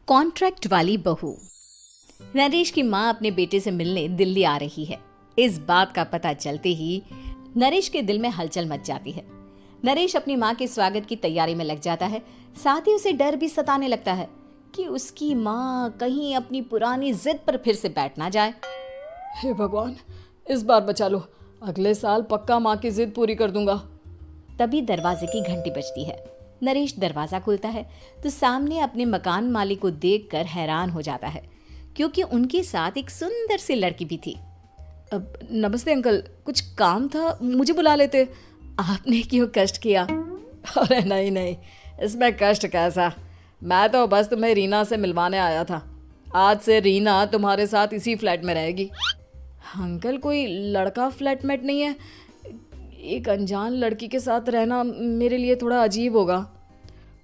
Contract वाली बहू। नरेश की माँ अपने बेटे से मिलने दिल्ली आ रही है। इस बात का पता चलते ही नरेश के दिल में हलचल मच जाती है। नरेश अपनी माँ के स्वागत की तैयारी में लग जाता है। साथ ही उसे डर भी सताने लगता है कि उसकी माँ कहीं अपनी पुरानी जिद पर फिर से बैठ ना जाए। हे भगवान, इस बार बचा लो, अगले साल पक्का माँ की जिद पूरी कर दूंगा। तभी दरवाजे की घंटी बजती है। नरेश दरवाजा खोलता है तो सामने अपने मकान मालिक को देखकर हैरान हो जाता है, क्योंकि उनके साथ एक सुंदर सी लड़की भी थी। अब नमस्ते अंकल, कुछ काम था, मुझे बुला लेते। आपने क्यों कष्ट किया? अरे नहीं नहीं, इसमें कष्ट कैसा, मैं तो बस तुम्हें रीना से मिलवाने आया था। आज से रीना तुम्हारे साथ इसी फ्लैट में रहेगी। अंकल, कोई लड़का फ्लैटमेट नहीं है? एक अनजान लड़की के साथ रहना मेरे लिए थोड़ा अजीब होगा।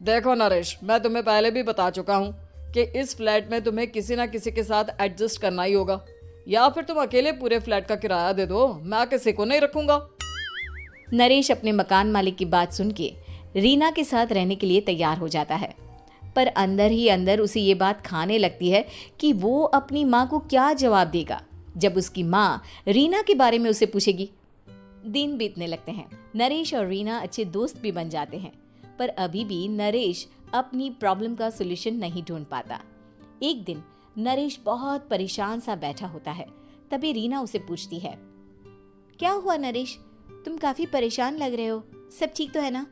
देखो नरेश, मैं तुम्हें पहले भी बता चुका हूँ कि इस फ्लैट में तुम्हें किसी ना किसी के साथ एडजस्ट करना ही होगा, या फिर तुम अकेले पूरे फ्लैट का किराया दे दो, मैं किसी को नहीं रखूंगा। नरेश अपने मकान मालिक की बात सुन के रीना के साथ रहने के लिए तैयार हो जाता है, पर अंदर ही अंदर उसे ये बात खाने लगती है कि वो अपनी माँ को क्या जवाब देगा जब उसकी माँ रीना के बारे में उसे पूछेगी। दिन बीतने लगते हैं। नरेश और रीना अच्छे दोस्त भी बन जाते हैं, पर अभी भी नरेश अपनी प्रॉब्लम का सलूशन नहीं ढूंढ पाता। एक दिन नरेश बहुत परेशान सा बैठा होता है। तभी रीना उसे पूछती है, क्या हुआ नरेश, तुम काफी परेशान लग रहे हो, सब ठीक तो है ना?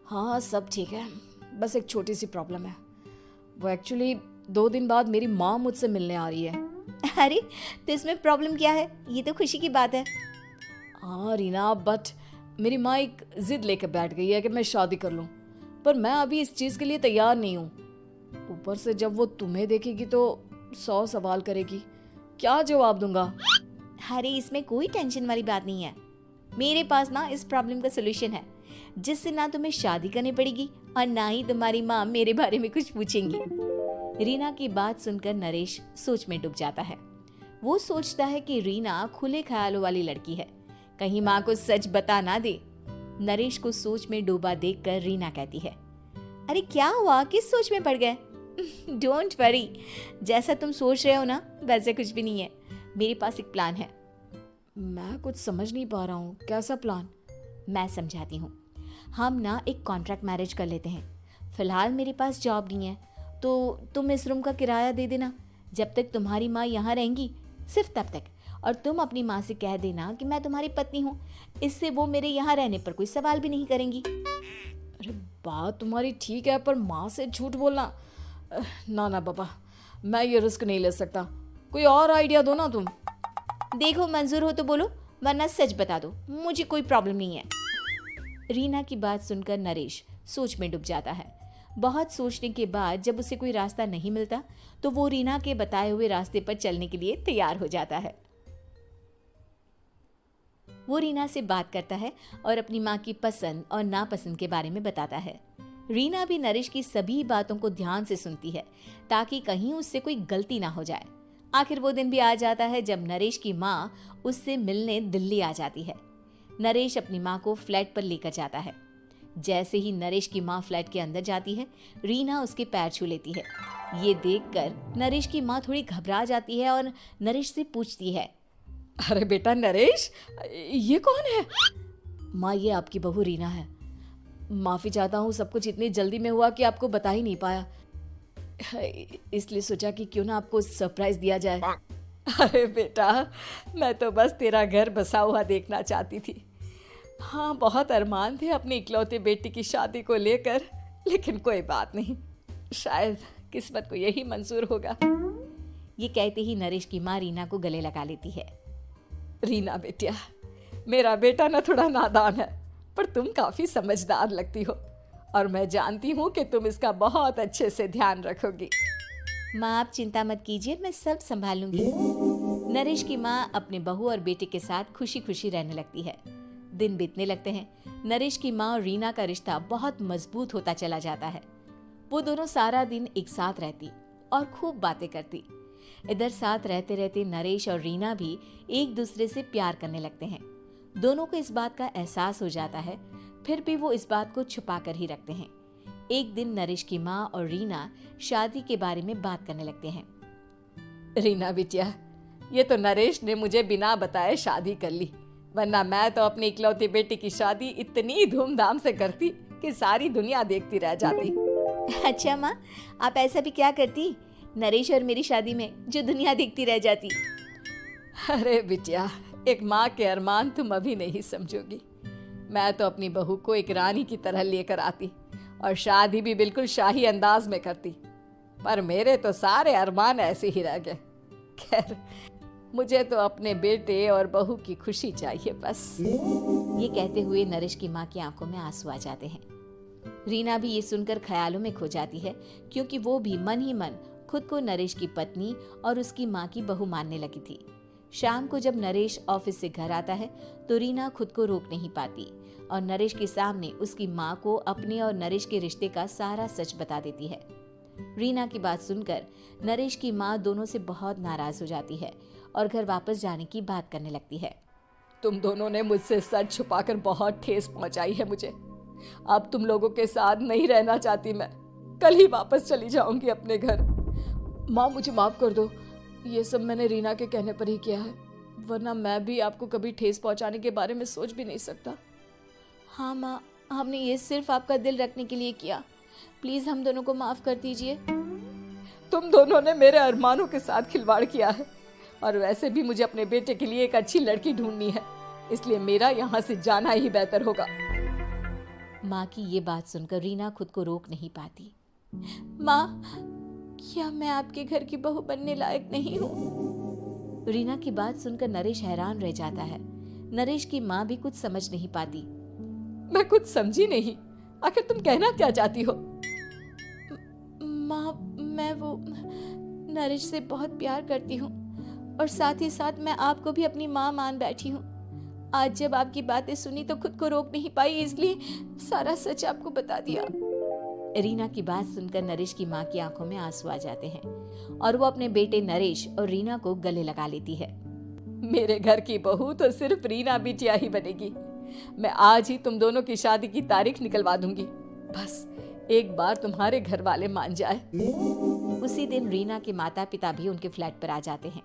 हाँ सब ठीक है, बस एक छोटी सी प्रॉब्लम है। वो एक्चुअली 2 दिन बाद मेरी माँ मुझसे मिलने आ रही है। अरे तो इसमें प्रॉब्लम क्या है, ये तो खुशी की बात है। हाँ रीना, बट मेरी माँ एक जिद लेकर बैठ गई है कि मैं शादी कर लूँ, पर मैं अभी इस चीज़ के लिए तैयार नहीं हूँ। ऊपर से जब वो तुम्हें देखेगी तो 100 सवाल करेगी, क्या जवाब दूंगा? अरे इसमें कोई टेंशन वाली बात नहीं है, मेरे पास ना इस प्रॉब्लम का सलूशन है, जिससे ना तुम्हें शादी करनी पड़ेगी और ना ही तुम्हारी माँ मेरे बारे में कुछ पूछेंगी। रीना की बात सुनकर नरेश सोच में डूब जाता है। वो सोचता है कि रीना खुले ख्यालों वाली लड़की है, कहीं माँ को सच बता ना दे। नरेश को सोच में डूबा देखकर रीना कहती है, अरे क्या हुआ, किस सोच में पड़ गए? डोंट वरी, जैसा तुम सोच रहे हो ना वैसे कुछ भी नहीं है, मेरे पास एक प्लान है। मैं कुछ समझ नहीं पा रहा हूँ, कैसा प्लान? मैं समझाती हूँ। हम ना एक कॉन्ट्रैक्ट मैरिज कर लेते हैं। फिलहाल मेरे पास जॉब नहीं है, तो तुम इस रूम का किराया दे देना जब तक तुम्हारी माँ यहाँ रहेंगी, सिर्फ तब तक। और तुम अपनी माँ से कह देना कि मैं तुम्हारी पत्नी हूँ, इससे वो मेरे यहाँ रहने पर कोई सवाल भी नहीं करेंगी। अरे बात तुम्हारी ठीक है, पर माँ से झूठ बोलना, ना ना बाबा, मैं ये रिस्क नहीं ले सकता। कोई और आइडिया दो ना तुम। देखो मंजूर हो तो बोलो, वरना सच बता दो, मुझे कोई प्रॉब्लम नहीं है। रीना की बात सुनकर नरेश सोच में डूब जाता है। बहुत सोचने के बाद जब उसे कोई रास्ता नहीं मिलता तो वो रीना के बताए हुए रास्ते पर चलने के लिए तैयार हो जाता है। वो रीना से बात करता है और अपनी माँ की पसंद और नापसंद के बारे में बताता है। रीना भी नरेश की सभी बातों को ध्यान से सुनती है ताकि कहीं उससे कोई गलती ना हो जाए। आखिर वो दिन भी आ जाता है जब नरेश की माँ उससे मिलने दिल्ली आ जाती है। नरेश अपनी माँ को फ्लैट पर लेकर जाता है। जैसे ही नरेश की माँ फ्लैट के अंदर जाती है, रीना उसके पैर छू लेती है। ये देखकर नरेश की माँ थोड़ी घबरा जाती है और नरेश से पूछती है, अरे बेटा नरेश, ये कौन है? माँ, ये आपकी बहू रीना है। माफ़ी चाहता हूँ, सब कुछ इतनी जल्दी में हुआ कि आपको बता ही नहीं पाया, इसलिए सोचा कि क्यों ना आपको सरप्राइज दिया जाए। अरे बेटा, मैं तो बस तेरा घर बसा हुआ देखना चाहती थी। हाँ, बहुत अरमान थे अपनी इकलौते बेटी की शादी को लेकर, लेकिन कोई बात नहीं, शायद किस्मत को यही मंजूर होगा। ये कहते ही नरेश की माँ रीना को गले लगा लेती है। रीना बेटिया, मेरा बेटा ना थोड़ा नादान है, पर तुम काफ़ी समझदार लगती हो और मैं जानती हूँ कि तुम इसका बहुत अच्छे से ध्यान रखोगी। माँ आप चिंता मत कीजिए, मैं सब संभाल लूंगी। नरेश की माँ अपने बहू और बेटे के साथ खुशी खुशी रहने लगती है। दिन बीतने लगते हैं। नरेश की माँ और रीना का रिश्ता बहुत मजबूत होता चला जाता है। वो दोनों सारा दिन एक साथ रहती और खूब बातें करती। इधर साथ रहते रहते नरेश और रीना भी एक दूसरे से प्यार करने लगते हैं। दोनों को इस बात का एहसास हो जाता है, फिर भी वो इस बात को छुपा कर ही रखते हैं। एक दिन नरेश की माँ और रीना शादी के बारे में बात करने लगते हैं। रीना बिटिया, ये तो नरेश ने मुझे बिना बताए शादी कर ली, वरना मैं तो अपनी इकलौती बेटी की शादी इतनी धूमधाम से करती कि सारी दुनिया देखती रह जाती। अच्छा माँ, आप ऐसा भी क्या करती नरेश और मेरी शादी में जो दुनिया देखती रह जाती? अरे बिटिया, एक माँ के अरमान तुम अभी नहीं समझोगी। मैं तो अपनी बहू को एक रानी की तरह लेकर आती और शादी भी बिल्कुल शाही अंदाज में करती, पर मेरे तो सारे अरमान ऐसे ही रह गए। खैर, मुझे तो अपने बेटे और बहू की खुशी चाहिए बस। ये कहते हुए नरेश की माँ की आंखों में आंसू आ जाते हैं। रीना भी ये सुनकर ख्यालों में खो जाती है, क्योंकि वो भी मन ही मन खुद को नरेश की पत्नी और उसकी माँ की बहू मानने लगी थी। शाम को जब नरेश ऑफिस से घर आता है तो रीना खुद को रोक नहीं पाती और नरेश के सामने उसकी माँ को अपने और नरेश के रिश्ते का सारा सच बता देती है। रीना की बात सुनकर नरेश की माँ दोनों से बहुत नाराज हो जाती है और घर वापस जाने की बात करने लगती है। तुम दोनों ने मुझसे सच छुपाकर बहुत ठेस पहुंचाई है मुझे। अब तुम लोगों के साथ नहीं रहना चाहती मैं, कल ही वापस चली जाऊंगी अपने घर। माँ, मुझे माफ कर दो, ये सब मैंने रीना के कहने पर ही किया है, वरना मैं भी आपको कभी ठेस पहुंचाने के बारे में सोच भी नहीं सकता। हाँ माँ, हमने ये सिर्फ आपका दिल रखने के लिए किया, प्लीज हम दोनों को माफ कर दीजिए। तुम दोनों ने मेरे अरमानों के साथ खिलवाड़ किया है, और वैसे भी मुझे अपने बेटे के लिए एक अच्छी लड़की ढूंढनी है, इसलिए मेरा यहाँ से जाना ही बेहतर होगा। माँ की ये बात सुनकर रीना खुद को रोक नहीं पाती। माँ, क्या मैं आपके घर की बहू बनने लायक नहीं हूँ? रीना की बात सुनकर नरेश हैरान रह जाता है। नरेश की माँ भी कुछ समझ नहीं पाती। मैं कुछ समझी नहीं, आखिर तुम कहना क्या चाहती हो? माँ, मैं वो नरेश से बहुत प्यार करती हूँ और साथ ही साथ मैं आपको भी अपनी माँ मान बैठी हूँ। आज जब आपकी बातें सुनी तो खुद को रोक नहीं पाई, इसलिए सारा सच आपको बता दिया। रीना की बात सुनकर नरेश की माँ की आंखों में आंसू आ जाते हैं और वो अपने बेटे नरेश और रीना को गले लगा लेती है। मेरे घर की बहू तो सिर्फ रीना बिटिया ही बनेगी। मैं आज ही तुम दोनों की शादी की तारीख निकलवा दूंगी, बस एक बार तुम्हारे घर वाले मान जाए। उसी दिन रीना के माता पिता भी उनके फ्लैट पर आ जाते हैं।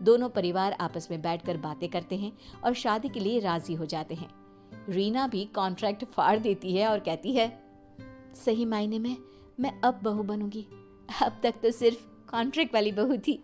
दोनों परिवार आपस में बैठकर बातें करते हैं और शादी के लिए राजी हो जाते हैं। रीना भी कॉन्ट्रैक्ट फाड़ देती है और कहती है, सही मायने में मैं अब बहू बनूंगी, अब तक तो सिर्फ कॉन्ट्रैक्ट वाली बहू थी।